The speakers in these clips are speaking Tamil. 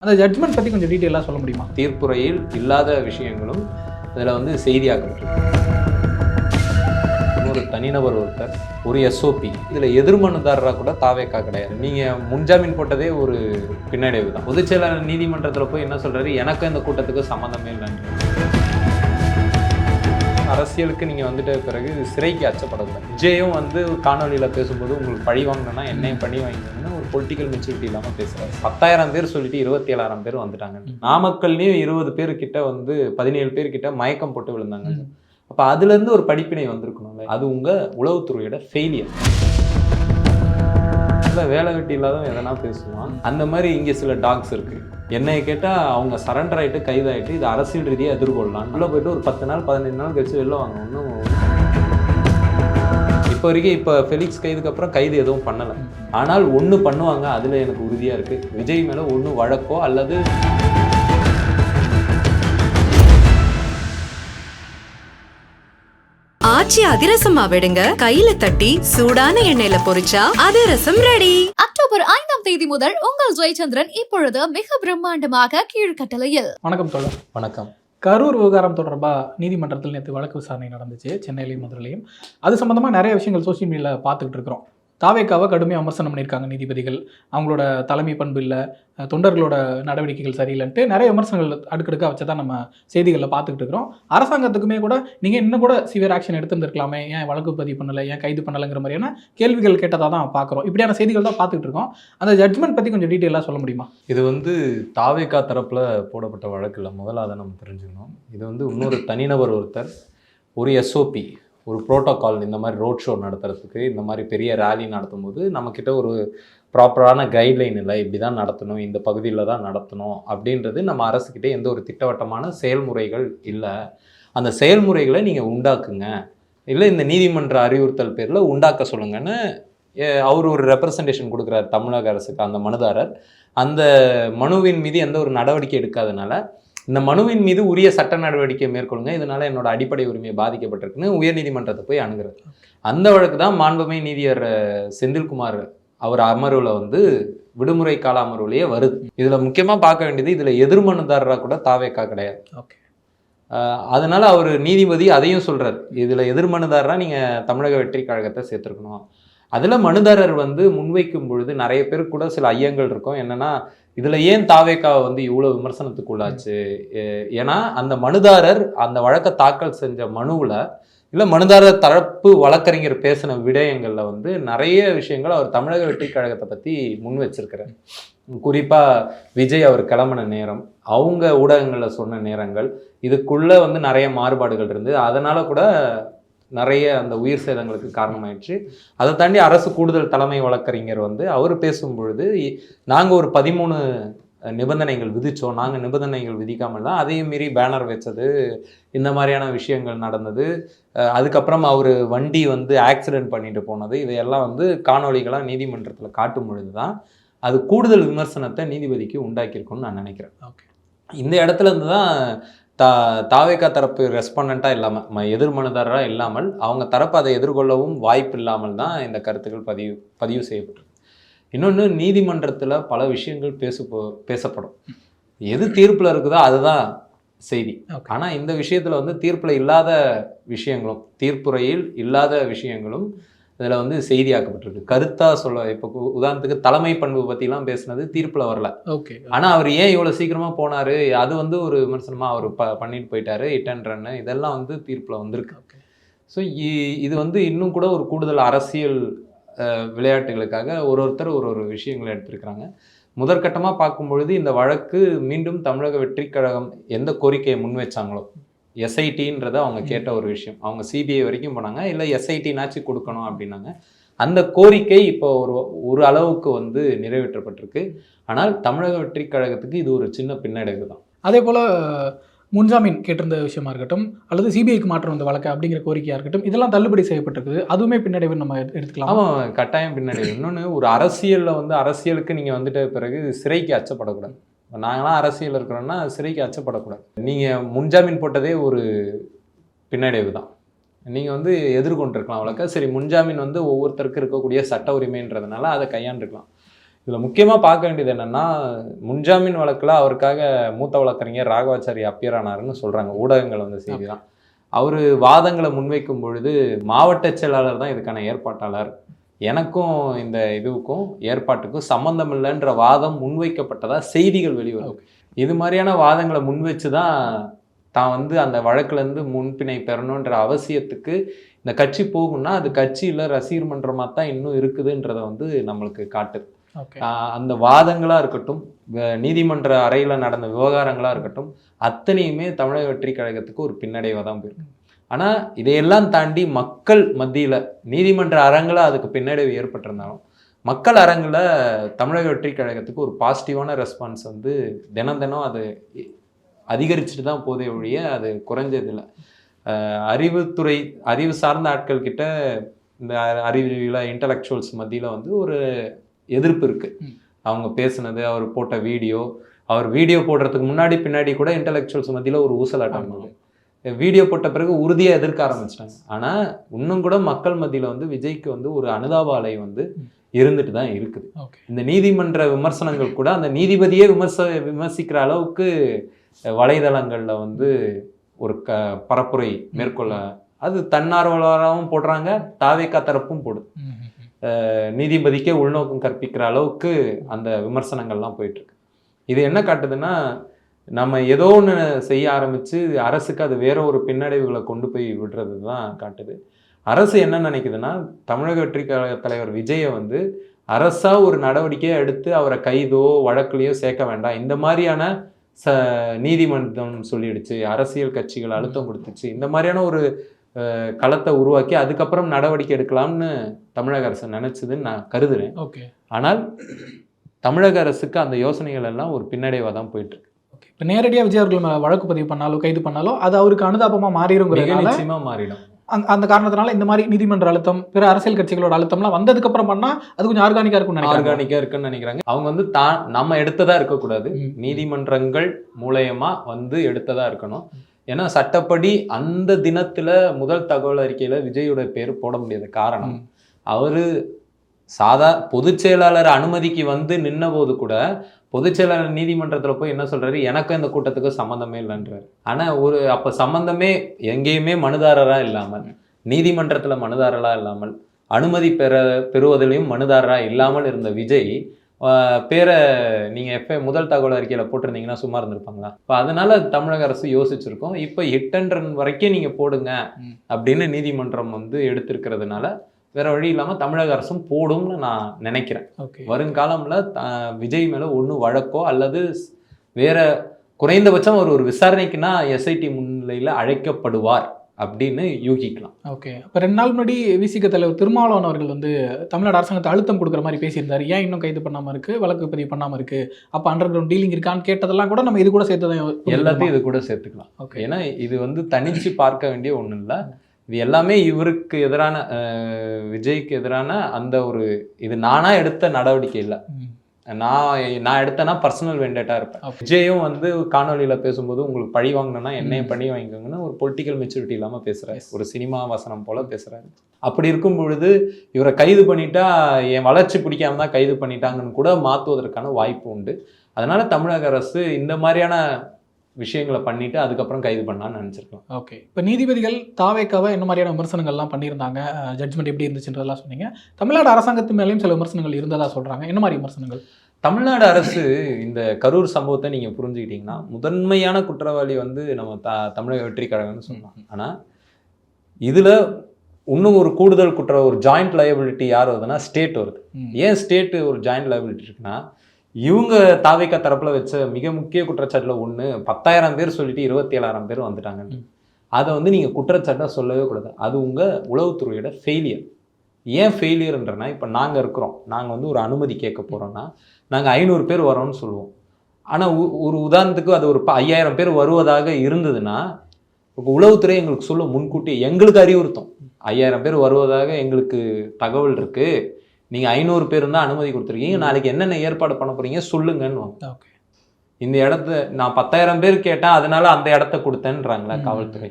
அந்த ஜட்ஜ்மெண்ட் பற்றி கொஞ்சம் டீட்டெயிலாக சொல்ல முடியுமா? தீர்ப்புரையில் இல்லாத விஷயங்களும் இதில் வந்து செய்தியாக்கப்பட்டிருக்கு. ஒரு தனிநபர் ஒருத்தர், ஒரு எஸ்ஓபி, இதில் எதிர்மனுதாரராக கூட தாவேக்கா கிடையாது. நீங்கள் முன்ஜாமீன் போட்டதே ஒரு பின்னடைவு தான். பொதுச் செயலாளர் நீதிமன்றத்தில் போய் என்ன சொல்கிறாரு, எனக்கும் இந்த கூட்டத்துக்கு சம்மந்தமே இல்லைன்னு. அரசியலுக்கு நீங்கள் வந்துட்ட பிறகு சிறைக்கு அச்சப்படக்கூடாது. விஜயும் வந்து காணொலியில் பேசும்போது உங்களுக்கு பழி வாங்கணும்னா என்னையும் பழி வாங்கினதுன்னு ஒரு பொலிட்டிக்கல் மெச்சூரிட்டி இல்லாமல் பேசுகிறாரு. 10,000 பேர் சொல்லிட்டு 27,000 பேர் வந்துட்டாங்க. நாமக்கல்லையும் 20 பேர் கிட்ட வந்து 17 பேர் கிட்ட மயக்கம் போட்டு விழுந்தாங்க. அப்போ அதுலேருந்து ஒரு படிப்பினை வந்திருக்கணும்ல. அது உங்கள் உளவுத்துறையோட ஃபெயிலியர். வேலை வெட்டி இல்லாதவன் எதனா பேசுவான். அந்த மாதிரி இங்கே சில டாக்ஸ் இருக்கு. என்னை கேட்டால் அவங்க சரண்டர் ஆகிட்டு கைதாகிட்டு இது அரசியல் ரீதியாக எதிர்கொள்ளலாம். உள்ளே போயிட்டு ஒரு 10 நாள் 15 நாள் கழிச்சு வெளில வாங்க. ஒன்றும் இப்போ வரைக்கும் இப்போ ஃபெலிக்ஸ் கைதுக்கு அப்புறம் கைது எதுவும் பண்ணலை. ஆனால் ஒன்று பண்ணுவாங்க, அதில் எனக்கு உறுதியாக இருக்குது. விஜய் மேலே ஒன்று வழக்கோ அல்லது ஆச்சி அதிரசமா விடுங்க, கையில தட்டி சூடான எண்ணெயில பொரிச்சா அதிரசம் ரெடி. அக்டோபர் 5ஆம் தேதி முதல் உங்கள் ஜெயச்சந்திரன் இப்பொழுது மிக பிரம்மாண்டமாக கீழ்கட்டளையில். வணக்கம் தோழர். வணக்கம். கரூர் விவகாரம் தொடர்பாக நீதிமன்றத்தில் நேற்று வழக்கு விசாரணை நடந்துச்சு, சென்னையிலையும் மதுரையிலையும். அது சம்மந்தமாக நிறைய விஷயங்கள் சோசியல் மீடியாவில் பார்த்துக்கிட்டு இருக்கிறோம். தாவேக்காவை கடுமையாக விமர்சனம் பண்ணியிருக்காங்க நீதிபதிகள். அவங்களோட தலைமை பண்பு இல்லை, தொண்டர்களோட நடவடிக்கைகள் சரியில்லைன்ட்டு நிறைய விமர்சனங்கள் அடுக்கடுக்காக வச்சு தான் நம்ம செய்திகளில் பார்த்துக்கிட்டு இருக்கிறோம். அரசாங்கத்துக்குமே கூட நீங்கள் இன்னும் கூட சிவியர் ஆக்ஷன் எடுத்துருந்துருக்கலாமே, ஏன் வழக்கு பதிவு பண்ணலை, ஏன் கைது பண்ணலைங்கிற மாதிரியான கேள்விகள் கேட்டதாக தான் பார்க்குறோம். இப்படியான செய்திகள் தான் பார்த்துக்கிட்டு இருக்கோம். அந்த ஜட்ஜ்மெண்ட் பற்றி கொஞ்சம் டீட்டெயிலாக சொல்ல முடியுமா? இது வந்து தாவேக்கா தரப்பில் போடப்பட்ட வழக்கு இல்லை. முதல்ல அதை நம்ம தெரிஞ்சுக்கணும். இது வந்து இன்னொரு தனிநபர் ஒருத்தர், ஒரு எஸ்ஓபி, ஒரு ப்ரோட்டோகால், இந்த மாதிரி ரோட் ஷோ நடத்துறதுக்கு, இந்த மாதிரி பெரிய ரேலி நடத்தும் போது நம்மக்கிட்ட ஒரு ப்ராப்பரான கைட்லைன் இல்லை, இப்படி தான் நடத்தணும், இந்த பகுதியில் தான் நடத்தணும் அப்படின்றது நம்ம அரசுக்கிட்டே எந்த ஒரு திட்டவட்டமான செயல்முறைகள் இல்லை. அந்த செயல்முறைகளை நீங்கள் உண்டாக்குங்க, இல்லை இந்த நீதிமன்ற அறிவுறுத்தல் பேரில் உண்டாக்க சொல்லுங்கன்னு அவர் ஒரு ரெப்ரசன்டேஷன் கொடுக்குறாரு தமிழக அரசுக்கு. அந்த மனுதாரர் அந்த மனுவின் மீது எந்த ஒரு நடவடிக்கை எடுக்காதனால இந்த மனுவின் மீது உரிய சட்ட நடவடிக்கை மேற்கொள்ளுங்க, இதனால என்னோட அடிப்படை உரிமை பாதிக்கப்பட்டிருக்குன்னு உயர்நீதிமன்றத்தை போய் அணுகிறது. அந்த வழக்கு தான் மாண்புமை நீதியர் செந்தில்குமார் அவர் அமர்வில் வந்து விடுமுறை கால அமர்வுலேயே வருது. இதில் முக்கியமாக பார்க்க வேண்டியது, இதில் எதிர்மனுதாரராக கூட தாவேக்கா கிடையாது. ஓகே. அதனால அவர் நீதிபதி அதையும் சொல்கிறார், இதில் எதிர்மனுதாரராக நீங்கள் தமிழக வெற்றி கழகத்தை சேர்த்துருக்கணும். அதில் மனுதாரர் வந்து முன்வைக்கும் பொழுது நிறைய பேருக்கு கூட சில ஐயங்கள் இருக்கும். என்னென்னா, இதில் ஏன் தாவேக்காவை வந்து இவ்வளோ விமர்சனத்துக்குள்ளாச்சு? ஏன்னா அந்த மனுதாரர் அந்த வழக்கை தாக்கல் செஞ்ச மனுவில், இல்லை மனுதாரர் தரப்பு வழக்கறிஞர் பேசின விடயங்களில் வந்து நிறைய விஷயங்கள் அவர் தமிழக வெற்றி கழகத்தை பற்றி முன் வச்சிருக்கிறார். குறிப்பாக விஜய் அவர் கிளம்பின நேரம், அவங்க ஊடகங்களில் சொன்ன நேரங்கள், இதுக்குள்ளே வந்து நிறைய மாறுபாடுகள் இருந்து அதனால் கூட நிறைய அந்த உயிர் சேதங்களுக்கு காரணமாயிடுச்சு. அதை தாண்டி அரசு கூடுதல் தலைமை வழக்கறிஞர் வந்து அவர் பேசும்பொழுது, நாங்கள் ஒரு 13 நிபந்தனைகள் விதித்தோம், நாங்கள் நிபந்தனைகள் விதிக்காமல் தான் அதையும் மீறி பேனர் வச்சது, இந்த மாதிரியான விஷயங்கள் நடந்தது. அதுக்கப்புறம் அவர் வண்டி வந்து ஆக்சிடென்ட் பண்ணிட்டு போனது, இதையெல்லாம் வந்து காணொலிகளாக நீதிமன்றத்தில் காட்டும் பொழுது தான் அது கூடுதல் விமர்சனத்தை நீதிபதிக்கு உண்டாக்கியிருக்கும்னு நான் நினைக்கிறேன். ஓகே. இந்த இடத்துல இருந்து தான் தாவேக்கா தரப்பு ரெஸ்பாண்டண்ட்டாக இல்லாமல், எதிர் மனுதாரராக இல்லாமல், அவங்க தரப்பு அதை எதிர்கொள்ளவும் வாய்ப்பு இல்லாமல் தான் இந்த கருத்துக்கள் பதிவு செய்யப்பட்டிருக்கு. இன்னொன்று, நீதிமன்றத்தில் பல விஷயங்கள் பேசப்படும். எது தீர்ப்பில் இருக்குதோ அதுதான் செய்தி. ஆனால் இந்த விஷயத்தில் வந்து தீர்ப்பில் இல்லாத விஷயங்களும், தீர்ப்புரையில் இல்லாத விஷயங்களும் இதில் வந்து செய்தியாக்கப்பட்டிருக்கு. கருத்தாக சொல்ல, இப்போ உதாரணத்துக்கு தலைமை பண்பு பற்றிலாம் பேசுனது தீர்ப்பில் வரல. ஓகே. ஆனால் அவர் ஏன் இவ்வளோ சீக்கிரமாக போனார், அது வந்து ஒரு விமர்சனமாக அவர் பண்ணிட்டு போயிட்டாரு. ஹிட் அண்ட் ரன்னு இதெல்லாம் வந்து தீர்ப்பில் வந்திருக்கு. ஸோ இது வந்து இன்னும் கூட ஒரு கூடுதல் அரசியல் விளையாட்டுகளுக்காக ஒருத்தர் ஒரு விஷயங்களை எடுத்திருக்கிறாங்க. முதற்கட்டமாக பார்க்கும்பொழுது இந்த வழக்கு மீண்டும் தமிழக வெற்றி கழகம் எந்த கோரிக்கையை முன் வச்சாங்களோ, எஸ்ஐடின்றதை அவங்க கேட்ட ஒரு விஷயம், அவங்க சிபிஐ வரைக்கும் போனாங்க, இல்லை எஸ்ஐடினாச்சு கொடுக்கணும் அப்படின்னாங்க. அந்த கோரிக்கை இப்போ ஒரு அளவுக்கு வந்து நிறைவேற்றப்பட்டிருக்கு. ஆனால் தமிழக வெற்றி கழகத்துக்கு இது ஒரு சின்ன பின்னடைவு தான். அதே போல் முன்ஜாமீன் கேட்டிருந்த விஷயமா இருக்கட்டும், அல்லது சிபிஐக்கு மாற்றம் வந்த வழக்கு அப்படிங்கிற கோரிக்கையாக இருக்கட்டும், இதெல்லாம் தள்ளுபடி செய்யப்பட்டிருக்குது. அதுவுமே பின்னடைவு நம்ம எடுத்துக்கலாம். ஆமாம், கட்டாயம் பின்னடைவு. இன்னொன்று, ஒரு அரசியலில் வந்து அரசியலுக்கு நீங்கள் வந்துட்ட பிறகு சிறைக்கு அச்சப்படக்கூடாது. நாங்களாம் அரசியல் இருக்கிறோன்னா சிறைக்கு அச்சப்படக்கூடாது. நீங்கள் முன்ஜாமீன் போட்டதே ஒரு பின்னடைவு தான். நீங்கள் வந்து எதிர்கொண்டிருக்கலாம் வழக்க. சரி, முன்ஜாமீன் வந்து ஒவ்வொருத்தருக்கு இருக்கக்கூடிய சட்ட உரிமைன்றதுனால அதை கையாண்டுருக்கலாம். இதில் முக்கியமாக பார்க்க வேண்டியது என்னென்னா, முன்ஜாமீன் வழக்கில் அவருக்காக மூத்த வழக்கறிஞர் ராகவாச்சாரி அப்பியர் ஆனாருன்னு சொல்கிறாங்க, ஊடகங்கள் வந்து செய்தி தான். அவர் வாதங்களை முன்வைக்கும் பொழுது மாவட்ட செயலாளர் தான் இதுக்கான ஏற்பாட்டாளர், எனக்கும் இந்த இதுவுக்கும் ஏற்பாட்டுக்கும் சம்மந்தம் இல்லைன்ற வாதம் முன்வைக்கப்பட்டதா செய்திகள் வெளிவரும். இது மாதிரியான வாதங்களை முன்வச்சு தான் தான் வந்து அந்த வழக்குலேருந்து முன்பிணை பெறணுன்ற அவசியத்துக்கு இந்த கட்சி போகும்னா அது கட்சியில் ரசிகர் மன்றமாக தான் இன்னும் இருக்குதுன்றதை வந்து நம்மளுக்கு காட்டுது. அந்த வாதங்களாக இருக்கட்டும், நீதிமன்ற அறையில் நடந்த விவகாரங்களாக இருக்கட்டும், அத்தனையுமே தமிழக வெற்றி கழகத்துக்கு ஒரு பின்னடைவாக தான் போயிருக்கு. ஆனால் இதையெல்லாம் தாண்டி மக்கள் மத்தியில் நீதிமன்ற அரங்கில் அதுக்கு பின்னடைவு ஏற்பட்டிருந்தாலும் மக்கள் அரங்கில் தமிழக வெற்றி கழகத்துக்கு ஒரு பாசிட்டிவான ரெஸ்பான்ஸ் வந்து தினம் தினம் அது அதிகரிச்சுட்டு தான் போதே ஒழிய அது குறைஞ்சதில்லை. அறிவுத்துறை அறிவு சார்ந்த ஆட்கள் கிட்ட இந்த அறிவியல இன்டலெக்சுவல்ஸ் மத்தியில் வந்து ஒரு எதிர்ப்பு இருக்குது. அவங்க பேசுனது, அவர் போட்ட அவர் வீடியோ போடுறதுக்கு முன்னாடி பின்னாடி கூட இன்டலெக்சுவல்ஸ் மத்தியில் ஒரு ஊசலாட்டம் இருந்தது. வீடியோ போட்ட பிறகு உறுதியாக எதிர்க்க ஆரம்பிச்சிட்டாங்க. ஆனால் இன்னும் கூட மக்கள் மத்தியில் வந்து விஜய்க்கு வந்து ஒரு அனுதாப அலை வந்து இருந்துட்டு தான் இருக்குது. இந்த நீதிமன்ற விமர்சனங்கள் கூட அந்த நீதிபதியே விமர்சிக்கிற அளவுக்கு வலைதளங்களில் வந்து ஒரு பரப்புரை மேற்கொள்ள, அது தன்னார்வலராகவும் போடுறாங்க, தாவேகா தரப்பும் போடுது. நீதிபதிக்கே உள்நோக்கம் கற்பிக்கிற அளவுக்கு அந்த விமர்சனங்கள்லாம் போயிட்டுருக்கு. இது என்ன காட்டுதுன்னா, நம்ம ஏதோ ஒன்று செய்ய ஆரம்பித்து அரசுக்கு அது வேற ஒரு பின்னடைவுகளை கொண்டு போய் விடுறது தான் காட்டுது. அரசு என்ன நினைக்குதுன்னா, தமிழக வெற்றி கழக தலைவர் விஜயை வந்து அரசாக ஒரு நடவடிக்கையை எடுத்து அவரை கைதோ வழக்குலையோ சேர்க்க வேண்டாம், இந்த மாதிரியான நீதிமன்றம் சொல்லிடுச்சு, அரசியல் கட்சிகள் அழுத்தம் கொடுத்துச்சு, இந்த மாதிரியான ஒரு களத்தை உருவாக்கி அதுக்கப்புறம் நடவடிக்கை எடுக்கலாம்னு தமிழக அரசு நினைச்சதுன்னு நான் கருதுறேன். ஆனால் தமிழக அரசுக்கு அந்த யோசனைகள் எல்லாம் ஒரு பின்னடைவாக தான் போயிட்டு இருக்கு. இப்போ நேரடியாக விஜய் அவர்கள் வழக்கு பதிவு பண்ணாலும் கைது பண்ணாலும் அது அவருக்கு அனுதாபமாக மாறிடுங்கிறது நிச்சயமாக மாறிடும். அந்த காரணத்தினால இந்த மாதிரி நீதிமன்ற அழுத்தம், பிற அரசியல் கட்சிகளோட அழுத்தம்லாம் வந்ததுக்கு அப்புறம் பண்ணா அது கொஞ்சம் ஆர்கானிக்கா இருக்குன்னு நினைக்கிறாங்க. அவங்க வந்து நம்ம எடுத்ததா இருக்கக்கூடாது, நீதிமன்றங்கள் மூலயமா வந்து எடுத்ததா இருக்கணும். ஏன்னா சட்டப்படி அந்த தினத்துல முதல் தகவல் அறிக்கையில விஜயோட பேர் போட முடியாத காரணம், அவரு பொதுச் செயலாளர் அனுமதிக்கு வந்து நின்ன போது கூட பொதுச் செயலாளர் நீதிமன்றத்தில் போய் என்ன சொல்றாரு, எனக்கும் இந்த கூட்டத்துக்கு சம்மந்தமே இல்லைன்றாரு. ஆனா அப்ப சம்பந்தமே எங்கேயுமே மனுதாரரா இல்லாமல், நீதிமன்றத்துல மனுதாரரா இல்லாமல், அனுமதி பெறுவதிலையும் மனுதாரரா இல்லாமல் இருந்த விஜய் பேரை நீங்க முதல் தகவல் அறிக்கையில போட்டிருந்தீங்கன்னா சும்மா இருந்திருப்பாங்களா? இப்போ அதனால தமிழக அரசு யோசிச்சிருக்கோம், இப்போ ஹிட் அண்ட் ரன் வரைக்கும் நீங்க போடுங்க அப்படின்னு நீதிமன்றம் வந்து எடுத்திருக்கிறதுனால வேற வழி இல்லாமல் தமிழக அரசும் போடும்னு நான் நினைக்கிறேன். வருங்காலம்ல விஜய் மேல ஒன்று வழக்கோ அல்லது வேற குறைந்தபட்சம் ஒரு விசாரணைக்குன்னா எஸ்ஐடி முன்னிலையில் அழைக்கப்படுவார் அப்படின்னு யூகிக்கலாம். இப்போ 2 நாள் முன்னாடி விசிக தலைவர் திருமாவளவன் அவர்கள் வந்து தமிழ்நாடு அரசாங்கத்தை அழுத்தம் கொடுக்குற மாதிரி பேசியிருந்தாரு. ஏன் இன்னும் கைது பண்ணாமல் இருக்கு, வழக்கு பதிவு பண்ணாமல் இருக்கு, அப்போ அண்டர் கிரவுண்ட் டீலிங் இருக்கான்னு கேட்டதெல்லாம் கூட நம்ம இது கூட சேர்த்து தான் எல்லாத்தையும் இது கூட சேர்த்துக்கலாம். ஏன்னா இது வந்து தனிச்சு பார்க்க வேண்டிய ஒன்றும் இல்லை. இது எல்லாமே இவருக்கு எதிரான, விஜய்க்கு எதிரான அந்த ஒரு இது நானா எடுத்த நடவடிக்கை இல்லை. நான் எடுத்தேன்னா பர்சனல் வெண்டேட்டா இருப்பேன். விஜயும் வந்து காணொலியில பேசும்போது உங்களுக்கு பழி வாங்கினா என்னைய பழி வாங்கிக்கோங்கன்னு ஒரு பொலிட்டிக்கல் மெச்சூரிட்டி இல்லாமல் பேசுறாரு, ஒரு சினிமா வசனம் போல பேசுறாரு. அப்படி இருக்கும் பொழுது இவரை கைது பண்ணிட்டா என் வளர்ச்சி பிடிக்காம தான் கைது பண்ணிட்டாங்கன்னு கூட மாற்றுவதற்கான வாய்ப்பு உண்டு. அதனால தமிழக அரசு இந்த மாதிரியான விஷயங்களை பண்ணிட்டு அதுக்கப்புறம் கைது பண்ணான்னு நினைச்சிருக்கோம். இப்போ நீதிபதிகள் தாவேக்காவை என்ன மாதிரியான விமர்சனங்கள்லாம் பண்ணியிருந்தாங்க, ஜட்ஜ்மெண்ட் எப்படி இருந்துச்சுன்றதெல்லாம் சொன்னீங்க. தமிழ்நாடு அரசாங்கத்து மேலேயும் சில விமர்சனங்கள் இருந்ததா சொல்றாங்க. என்ன மாதிரி விமர்சனங்கள்? தமிழ்நாடு அரசு இந்த கரூர் சம்பவத்தை நீங்க புரிஞ்சுக்கிட்டீங்கன்னா முதன்மையான குற்றவாளி வந்து நம்ம தமிழக வெற்றி கழகம்னு சொன்னாங்க. ஆனா இதுல இன்னும் ஒரு கூடுதல் ஒரு ஜாயிண்ட் லயபிலிட்டி யார் வருதுன்னா ஸ்டேட் வருது. ஏன் ஸ்டேட் ஒரு ஜாயிண்ட் லயபிலிட்டி இருக்குன்னா, இவங்க தாவேகா தரப்புல வச்ச மிக முக்கிய குற்றச்சாட்டுல ஒன்று 10,000 பேர் சொல்லிட்டு 27,000 பேர் வந்துட்டாங்க. அதை வந்து நீங்க குற்றச்சாட்டை சொல்லவே கூடாது, அது உங்க உளவுத்துறையோட ஃபெயிலியர். ஏன் ஃபெயிலியர்ன்றனா, இப்போ நாங்கள் இருக்கிறோம், நாங்கள் வந்து ஒரு அனுமதி கேட்க போகிறோன்னா நாங்கள் 500 பேர் வரோம்னு சொல்லுவோம். ஆனால் ஒரு உதாரணத்துக்கு அது ஒரு 5,000 பேர் வருவதாக இருந்ததுன்னா உளவுத்துறை எங்களுக்கு சொல்ல முன்கூட்டி எங்களுக்கு அறிவுறுத்தும், 5,000 பேர் வருவதாக எங்களுக்கு தகவல் இருக்கு, நீங்கள் 500 பேர் தான் அனுமதி கொடுத்துருக்கீங்க, நாளைக்கு என்னென்ன ஏற்பாடு பண்ண போறீங்க சொல்லுங்கன்னு. இந்த இடத்த நான் 10,000 பேர் கேட்டேன் அதனால அந்த இடத்த கொடுத்தேன்றாங்களா காவல்துறை?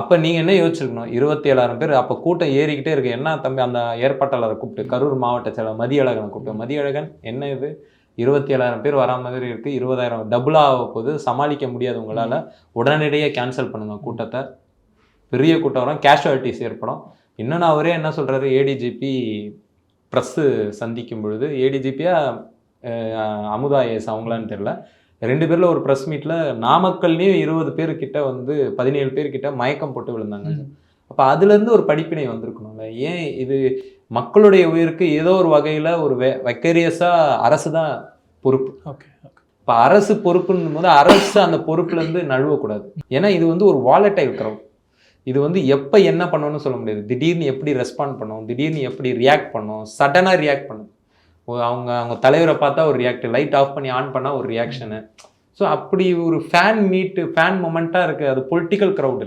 அப்போ நீங்கள் என்ன யோசிச்சிருக்கணும், 27,000 பேர் அப்போ கூட்டம் ஏறிக்கிட்டே இருக்கு. என்ன தம்பி அந்த ஏற்பாட்டாளரை கூப்பிட்டு கரூர் மாவட்ட செயலர் மதியழகனை கூப்பிட்டு, மதியழகன் என்ன இது 27,000 பேர் வரா மாதிரி இருக்குது, 20,000 டபுளாக ஆக போகுது, சமாளிக்க முடியாது உங்களால், உடனடியாக கேன்சல் பண்ணுங்க கூட்டத்தை, பெரிய கூட்டம் வரும், கேஷுவாலிட்டிஸ் ஏற்படும். இன்னொன்று அவரே என்ன சொல்கிறாரு, ஏடிஜிபி ப்ரெஸ்ஸு சந்திக்கும் பொழுது, ஏடிஜிபியாக அமுதா ஐஏஎஸ் அவங்களான்னு தெரில, 2 பேரில் ஒரு ப்ரெஸ் மீட்டில் நாமக்கல்லையும் 20 பேர்கிட்ட 17 பேர்கிட்ட மயக்கம் போட்டு விழுந்தாங்க. அப்போ அதுலேருந்து ஒரு படிப்பினை வந்திருக்கணும்ல. ஏன் இது மக்களுடைய உயிருக்கு ஏதோ ஒரு வகையில் ஒரு வெக்கரியஸாக அரசு தான் பொறுப்பு. Okay okay. இப்போ அரசு பொறுப்புன்னும் போது அரசு அந்த பொறுப்புலேருந்து நழுவக்கூடாது. ஏன்னா இது ஒரு வாலட்டைல் க்ரௌட். இது எப்போ என்ன பண்ணணும்னு சொல்ல முடியாது. திடீர்னு எப்படி ரெஸ்பாண்ட் பண்ணும், திடீர்னு எப்படி ரியாக்ட் பண்ணும், சடனாக ரியாக்ட் பண்ணும். அவங்க தலைவரை பார்த்தா ஒரு ரியாக்ட், லைட் ஆஃப் பண்ணி ஆன் பண்ணால் ஒரு ரியாக்ஷனு. ஸோ அப்படி ஒரு ஃபேன் மொமெண்ட்டாக இருக்குது. அது பொலிட்டிக்கல் க்ரௌடு,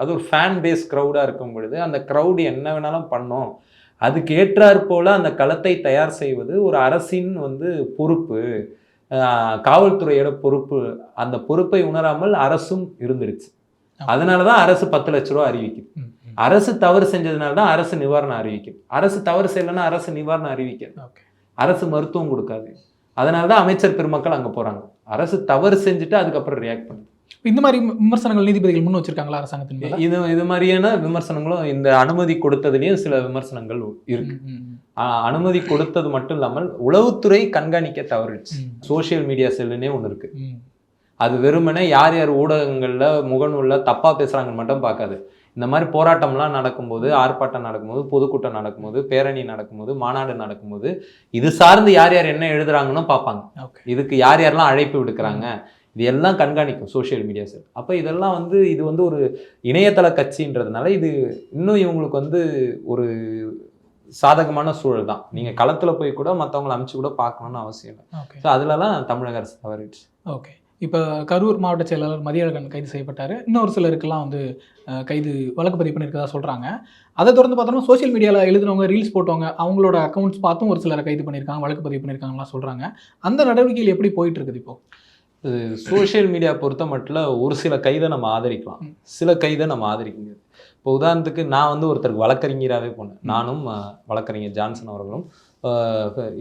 அது ஒரு ஃபேன் பேஸ் க்ரௌடாக இருக்கும் பொழுது அந்த க்ரௌடு என்ன வேணாலும் பண்ணும். அதுக்கு ஏற்றாற் போல் அந்த களத்தை தயார் செய்வது ஒரு அரசின் பொறுப்பு, காவல்துறையோட பொறுப்பு. அந்த பொறுப்பை உணராமல் அரசும் இருந்துருச்சு. அதனால தான் அரசு 10 லட்ச ரூபா அறிவிக்குது. அரசு தவறு செஞ்சதுனால தான் அரசு நிவாரணம் அறிவிக்குது. அரசு தவறு செய்யலைன்னா அரசு நிவாரணம் அறிவிக்கிறது. அரசு மருத்துவம் கொடுக்காது. அதனால தான் அமைச்சர் பெருமக்கள் அங்கே போகிறாங்க. அரசு தவறு செஞ்சுட்டு அதுக்கப்புறம் ரியாக்ட் பண்ணுது. இந்த மாதிரி விமர்சனங்கள் நீதிபதிகள் முன் வச்சிருக்காங்களா அரசாங்கத்தின்? இது மாதிரியான விமர்சனங்களும் இந்த அனுமதி கொடுத்ததுலேயும் சில விமர்சனங்கள் இருக்கு. அனுமதி கொடுத்தது மட்டும் இல்லாமல் உளவுத்துறை கண்காணிக்க தவறிடுச்சு. சோசியல் மீடியா செல்லுன்னே ஒன்று இருக்கு. அது வெறுமனே யார் யார் ஊடகங்களில் முகநூலில் தப்பாக பேசுகிறாங்கன்னு மட்டும் பார்க்காது. இந்த மாதிரி போராட்டம்லாம் நடக்கும்போது, ஆர்ப்பாட்டம் நடக்கும்போது, பொதுக்கூட்டம் நடக்கும்போது, பேரணி நடக்கும்போது, மாநாடு நடக்கும்போது இது சார்ந்து யார் யார் என்ன எழுதுறாங்கன்னு பார்ப்பாங்க. இதுக்கு யார் யாரெல்லாம் அழைப்பு விடுக்கிறாங்க, இது எல்லாம் கண்காணிக்கும் சோஷியல் மீடியா சார். அப்போ இதெல்லாம் இது ஒரு இணையதள கட்சின்றதுனால இது இன்னும் இவங்களுக்கு ஒரு சாதகமான சூழல் தான். நீங்கள் களத்தில் போய் கூட மற்றவங்களை அனுப்பிச்சு கூட பார்க்கணுன்னு அவசியம் இல்லை. ஸோ அதிலலாம் தமிழக அரசு தவறிடுச்சு. ஓகே. இப்போ கரூர் மாவட்ட செயலாளர் மதியழகன் கைது செய்யப்பட்டார். இன்னொரு சிலருக்கெல்லாம் கைது வழக்கு பதிவு பண்ணியிருக்கதா சொல்கிறாங்க. அதை தொடர்ந்து பார்த்தோம்னா சோஷியல் மீடியாவில் எழுதுனவங்க, ரீல்ஸ் போட்டவங்க, அவங்களோட அக்கௌண்ட்ஸ் பார்த்தும் ஒரு சிலரை கைது பண்ணியிருக்காங்க, வழக்கு பதிவு பண்ணியிருக்காங்கலாம் சொல்கிறாங்க. அந்த நடவடிக்கைகள் எப்படி போயிட்டு இருக்குது இப்போ? சோஷியல் மீடியா பொறுத்த மட்டும் ஒரு சில கைதை நம்ம ஆதரிக்கலாம், சில கைதை நம்ம ஆதரிக்க முடியாது. இப்போ உதாரணத்துக்கு நான் ஒருத்தருக்கு வழக்கறிஞராகவே போனேன். நானும் வழக்கறிஞர் ஜான்சன் அவர்களும்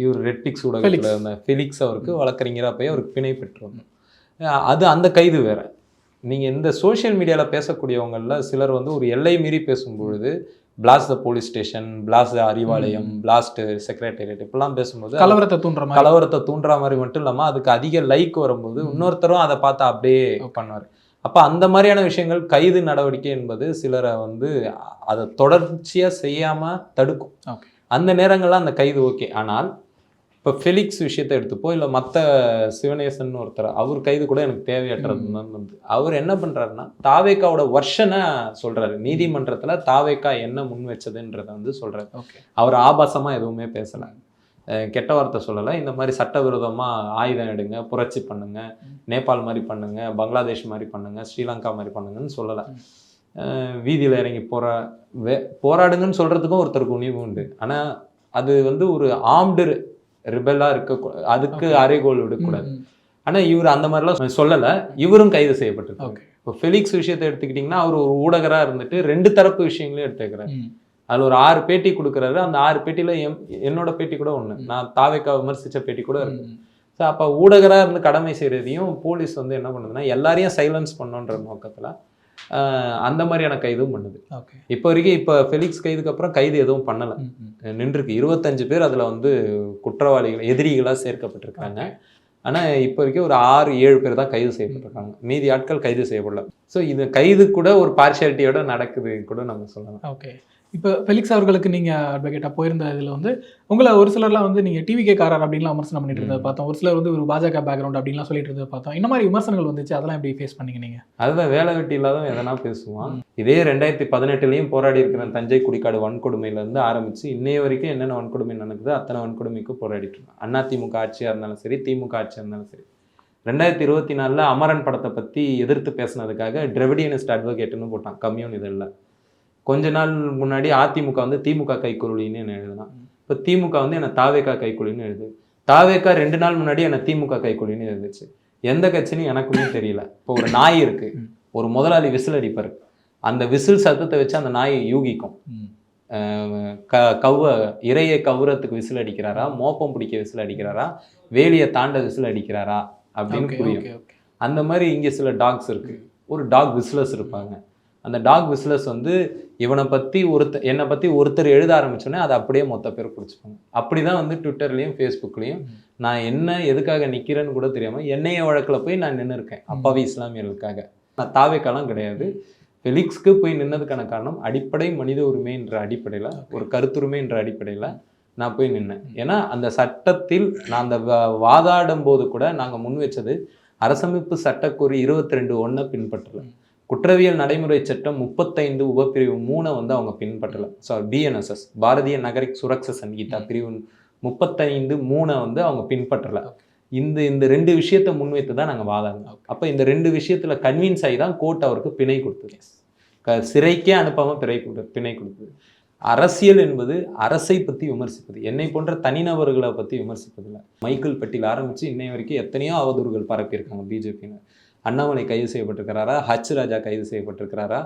இவர் ரெட்பிக்ஸ் ஊடகத்தில் இருந்த ஃபெலிக்ஸ் அவருக்கு வழக்கறிஞராக போய் அவருக்கு பிணை பெற்றுருந்தோம். அந்த கைது வேற. நீங்கள் இந்த சோஷியல் மீடியாவில் பேசக்கூடியவங்களில் சிலர் ஒரு எல்லை மீறி பேசும்பொழுது blast the police station, blast Arivalayam, blast secretariat இப்பெல்லாம் பேசும்போது கலவரத்தை தூண்டுற மாதிரி மட்டும் இல்லாமல் அதுக்கு அதிக லைக் வரும்போது இன்னொருத்தரும் அதை பார்த்து அப்படியே பண்ணுவார். அப்போ அந்த மாதிரியான விஷயங்கள் கைது நடவடிக்கை என்பது சிலரை அதை தொடர்ச்சியாக செய்யாமல் தடுக்கும். அந்த நேரங்கள்லாம் அந்த கைது ஓகே. ஆனால் இப்போ ஃபெலிக்ஸ் விஷயத்தை எடுத்துப்போ, இல்லை மற்ற சிவனேசன் ஒருத்தர் அவர் கைது கூட எனக்கு தேவையற்றது தான். அவர் என்ன பண்ணுறாருன்னா தாவேக்காவோட வர்ஷனை சொல்கிறாரு. நீதிமன்றத்தில் தாவேக்கா என்ன முன் வச்சதுன்றதை சொல்கிறார். அவர் ஆபாசமாக எதுவுமே பேசலை, கெட்ட வார்த்தை சொல்லலை. இந்த மாதிரி சட்டவிரோதமாக ஆயுதம் எடுங்க, புரட்சி பண்ணுங்க, நேபாள் மாதிரி பண்ணுங்க, பங்களாதேஷ் மாதிரி பண்ணுங்க, ஸ்ரீலங்கா மாதிரி பண்ணுங்கன்னு சொல்லலை. வீதியில் இறங்கி போராடுங்கன்னு சொல்கிறதுக்கும் ஒருத்தருக்கு உணிவு உண்டு. ஆனால் அது ஒரு ஆம்டு ரிபெல்லாக இருக்க, அதுக்கு அரைகோல் விடக்கூடாது. ஆனால் இவர் அந்த மாதிரிலாம் சொல்லலை. இவரும் கைது செய்யப்பட்டிருக்காங்க. இப்போ ஃபெலிக்ஸ் விஷயத்தை எடுத்துக்கிட்டிங்கன்னா அவர் ஒரு ஊடகராக இருந்துட்டு 2 தரப்பு விஷயங்களையும் எடுத்துக்கிறாரு. அதில் ஒரு 6 பேட்டி கொடுக்குறாரு. அந்த 6 பேட்டியில் என்னோட பேட்டி கூட ஒன்று, நான் தாவேக்கா விமர்சித்த பேட்டி கூட இருக்கு. ஸோ அப்போ ஊடகராக இருந்து கடமை செய்கிறதையும் போலீஸ் என்ன பண்ணுதுன்னா எல்லாரையும் சைலன்ஸ் பண்ணுன்ற நோக்கத்தில் அந்த மாதிரியான கைதும் பண்ணுது. இப்போ வரைக்கும் இப்போ ஃபெலிக்ஸ் கைதுக்கு அப்புறம் கைது எதுவும் பண்ணலை, நின்றுருக்கு. 25 பேர் அதில் குற்றவாளிகள் எதிரிகளாக சேர்க்கப்பட்டிருக்காங்க. ஆனால் இப்போ வரைக்கும் ஒரு 6-7 பேர் தான் கைது செய்யப்பட்டிருக்காங்க. மீதி ஆட்கள் கைது செய்யப்படல. ஸோ இது கைது கூட ஒரு பார்ஷியாலிட்டியோட நடக்குது கூட நம்ம சொல்லலாம். ஓகே. இப்போ ஃபெலிக்ஸ் அவர்களுக்கு நீங்கள் அட்வொகேட்டாக போயிருந்த இதில் உங்களை ஒரு சிலர்லாம் நீங்கள் டிவிகே காரர் அப்படின்லாம் விமர்சனம் பண்ணிட்டு இருந்ததை பார்த்தோம். ஒரு சிலர் ஒரு பாஜக பேக்ரவுண்ட் அப்படின்லாம் சொல்லிட்டு இருந்ததை பார்த்தோம். இந்த மாதிரி விமர்சனங்கள் வந்துச்சு, அதெல்லாம் எப்படி ஃபேஸ் பண்ணீங்க நீங்கள்? அதுதான், வேலை வெட்டி இல்லாதவன் எதனா பேசுவான். இதே 2018 போராடி இருக்கிற தஞ்சை குடிக்காடு வன்கொடுமையிலேருந்து ஆரம்பித்து இன்னைய வரைக்கும் என்னென்ன வன்கொடுமை நடக்குது அத்தனை வன்கொடுமைக்கும் போராடிட்டு இருக்கோம். அதிமுக ஆட்சியாக இருந்தாலும் சரி, திமுக ஆட்சியாக இருந்தாலும் சரி. 2024 அமரன் படத்தை பற்றி எதிர்த்து பேசினதுக்காக டிரெவிடியனிஸ்ட் அட்வொகேட்டுன்னு போட்டான் கம்யூன் இதழில். கொஞ்ச நாள் முன்னாடி அதிமுக திமுக கைக்குலின்னு என்ன எழுதுனா, இப்போ திமுக என்னை தாவேக்கா கைக்குலின்னு எழுது. தாவேக்கா 2 நாள் முன்னாடி என்னை திமுக கைக்குலின்னு எழுதுச்சு. எந்த கட்சின்னு எனக்குமே தெரியல. இப்போ ஒரு நாய் இருக்கு, ஒரு முதலாளி விசில் அடிப்பார், அந்த விசில் சத்தத்தை வச்சு அந்த நாய் யூகிக்கும். ம். இறையை கவ்வுறதுக்கு விசில் அடிக்கிறாரா, மோப்பம் பிடிக்க விசில் அடிக்கிறாரா, வேலியை தாண்ட விசில் அடிக்கிறாரா அப்படின்னு ஓகே, புரியும். Okay, okay. அந்த மாதிரி இங்கே சில டாக்ஸ் இருக்கு. ஒரு டாக் விசிலர்ஸ் இருப்பாங்க. அந்த டாக் விசிலர்ஸ் வந்து என்னை பற்றி ஒருத்தர் எழுத ஆரம்பிச்சோன்னே அதை அப்படியே மொத்த பேர் பிடிச்சிப்பாங்க. அப்படிதான் வந்து ட்விட்டர்லையும் ஃபேஸ்புக்லையும் நான் என்ன எதுக்காக நிற்கிறேன்னு கூட தெரியாமல் என்னைய வழக்கில் போய் நான் நின்று இருக்கேன் அப்பாவி இஸ்லாமியர்களுக்காக. நான் தாவேக்காலாம் கிடையாது. ஃபெலிக்ஸ்க்கு போய் நின்னதுக்கான காரணம் அடிப்படை மனித உரிமைன்ற அடிப்படையில், ஒரு கருத்துரிமை என்ற அடிப்படையில் நான் போய் நின்னேன். ஏன்னா அந்த சட்டத்தில் நான் அந்த வாதாடும் போது கூட நாங்கள் முன் வச்சது அரசமைப்பு சட்டக்கூறு 22(1) பின்பற்றல. குற்றவியல் நடைமுறை சட்டம் 35 உபப்பிரிவு 3 வந்து அவங்க பின்பற்றல. BNSS பாரதிய நகரிக் சுரக்ஷா சங்கீதா பிரிவு 35(3) வந்து அவங்க பின்பற்றல. இந்த 2 விஷயத்தை முன்வைத்து தான் நாங்கள் வாதாடினோம். அப்போ இந்த 2 விஷயத்துல கன்வின்ஸ் ஆகி தான் கோர்ட் அவருக்கு பிணை கொடுத்தது. சிறைக்கே அனுப்பாமல் பிணை கொடுத்தது. அரசியல் என்பது அரசை பற்றி விமர்சிப்பது, என்னை போன்ற தனிநபர்களை பற்றி விமர்சிப்பதில்லை. மைக்கேல் பெட்டியில் ஆரம்பித்து இன்னை வரைக்கும் எத்தனையோ அவதூறுகள் பரப்பியிருக்காங்க பிஜேபின்னு. அண்ணாமலை கைது செய்யப்பட்டிருக்கிறாரா, ராஜா கைது செய்யப்பட்டிருக்கிறாரா,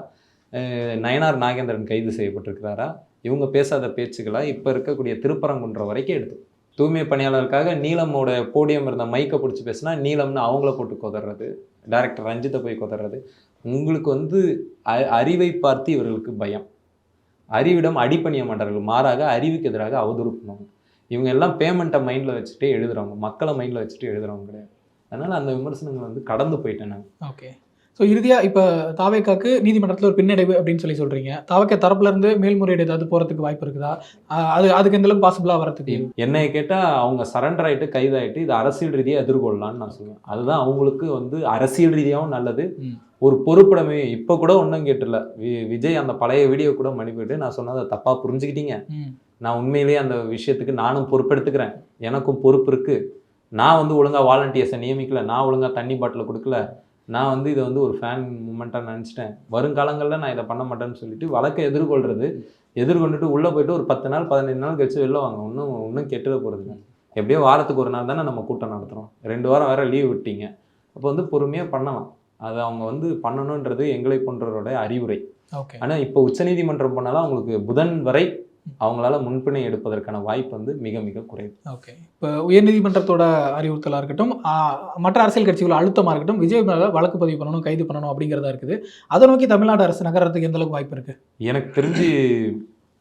நயனார் நாகேந்திரன் கைது செய்யப்பட்டிருக்கிறாரா, இவங்க பேசாத பேச்சுக்களா இப்போ இருக்கக்கூடிய திருப்பரங்குன்றம் வரைக்கும் எடுத்து தூய்மை பணியாளருக்காக நீலமோட போடியம் இருந்த மைக்கை பிடிச்சி பேசினா நீலம்னு அவங்கள போட்டு கொதறது, டைரக்டர் ரஞ்சித்தை போய் கொதறது. உங்களுக்கு வந்து அறிவை பார்த்து இவர்களுக்கு பயம். அறிவிடம் அடிப்பணிய மாட்டார்கள், மாறாக அறிவுக்கு எதிராக அவதூறு பண்ணுவாங்க. இவங்க எல்லாம் பேமெண்ட்டை மைண்டில் வச்சுட்டு எழுதுறவங்க, மக்களை மைண்டில் வச்சுட்டு எழுதுறவங்க கிடையாது. அதனால் அந்த விமர்சனங்கள் வந்து கடந்து போயிட்டேன் நான். ஓகே. ஸோ இறுதியாக இப்போ தாவேக்காக்கு நீதிமன்றத்தில் ஒரு பின்னடைவு அப்படின்னு சொல்கிறீங்க. தாவேக்கா தரப்புலேருந்து மேல்முறையீடு ஏதாவது போகிறதுக்கு வாய்ப்பு இருக்குதா? அதுக்கு எந்தளவுக்கு பாசிபிளாக வரதுக்கு? என்னை கேட்டால் அவங்க சரண்டர் ஆகிட்டு கைதாகிட்டு இது அரசியல் ரீதியாக எதிர்கொள்ளலான்னு நான் சொல்லுவேன். அதுதான் அவங்களுக்கு வந்து அரசியல் ரீதியாகவும் நல்லது, ஒரு பொறுப்புடைமை. இப்போ கூட ஒன்றும் கேட்டுல விஜய் அந்த பழைய வீடியோ கூட மன்னிப்பிட்டு நான் சொன்னதை தப்பாக புரிஞ்சுக்கிட்டீங்க, நான் உண்மையிலேயே அந்த விஷயத்துக்கு நானும் பொறுப்பெடுத்துக்கிறேன், எனக்கும் பொறுப்பு இருக்குது, நான் வந்து ஒழுங்காக வாலண்டியர்ஸை நியமிக்கல, நான் ஒழுங்காக தண்ணி பாட்டில் கொடுக்கல, நான் வந்து இதை வந்து ஒரு ஃபேன் மூமெண்ட்டாக நினச்சிட்டேன், வருங்காலங்களில் நான் இதை பண்ண மாட்டேன்னு சொல்லிட்டு வழக்கை எதிர்கொண்டுட்டு உள்ளே போயிட்டு ஒரு 10 நாள் 15 நாள் கழிச்சு வெளில வாங்க. ஒன்றும் கெட்டுட போகிறது. எப்படியோ வாரத்துக்கு ஒரு நாள் தானே நம்ம கூட்டம் நடத்துகிறோம், 2 வாரம் வேறு லீவ் விட்டீங்க. அப்போ வந்து பொறுமையாக பண்ணலாம். அதை அவங்க வந்து பண்ணணுன்றது எங்களை போன்றவரோட அறிவுரை. ஆனால் இப்போ உச்சநீதிமன்றம் போனாலும் அவங்களுக்கு புதன் வரை அவங்களால முன்பிணை எடுப்பதற்கான வாய்ப்பு வந்து மிக மிக குறைவு. ஓகே. இப்போ உயர்நீதிமன்றத்தோட அறிவுறுத்தலாக இருக்கட்டும், மற்ற அரசியல் கட்சிகளோட அழுத்தமாக இருக்கட்டும், விஜய் மேலே வழக்கு பதிவு பண்ணணும், கைது பண்ணணும் அப்படிங்கிறதா இருக்குது. அதை நோக்கி தமிழ்நாடு அரசு நகரத்துக்கு எந்த அளவுக்கு வாய்ப்பு இருக்குது? எனக்கு தெரிஞ்சு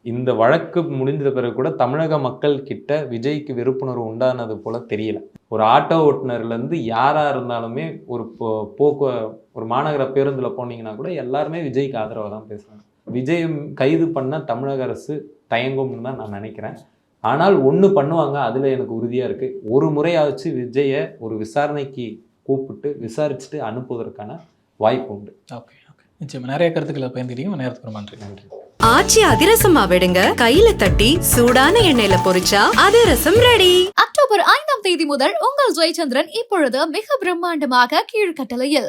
இந்த வழக்கு முடிந்த பிறகு கூட தமிழக மக்கள் கிட்ட விஜய்க்கு வெறுப்புணர்வு உண்டானது போல தெரியல. ஒரு ஆட்டோ ஓட்டுநர்லேருந்து யாராக இருந்தாலுமே ஒரு மாநகர பேருந்தில் போனீங்கன்னா கூட எல்லாருமே விஜய்க்கு ஆதரவாக தான் பேசுகிறாங்க. விஜய் கைது பண்ண தமிழக அரசு தயங்கும்னு தான் நான் நினைக்கிறேன். ஆனால் ஒன்று பண்ணுவாங்க, அதில் எனக்கு உறுதியாக இருக்குது. ஒரு முறையாச்சு விஜயை ஒரு விசாரணைக்கு கூப்பிட்டு விசாரிச்சுட்டு அனுப்புவதற்கான வாய்ப்பு உண்டு. ஓகே, நிச்சயமா நிறைய கருத்துக்களை பயந்துட்டீங்க. நேரத்துக்கு நன்றி. ஆச்சி அதிரசமா விடுங்க, கையில தட்டி சூடான எண்ணெயில பொரிச்சா அதிரசம் ரெடி. அக்டோபர் 5 முதல் உங்கள் ஜெயச்சந்திரன் இப்பொழுது மிக பிரம்மாண்டமாக கீழ்கட்டளையில்.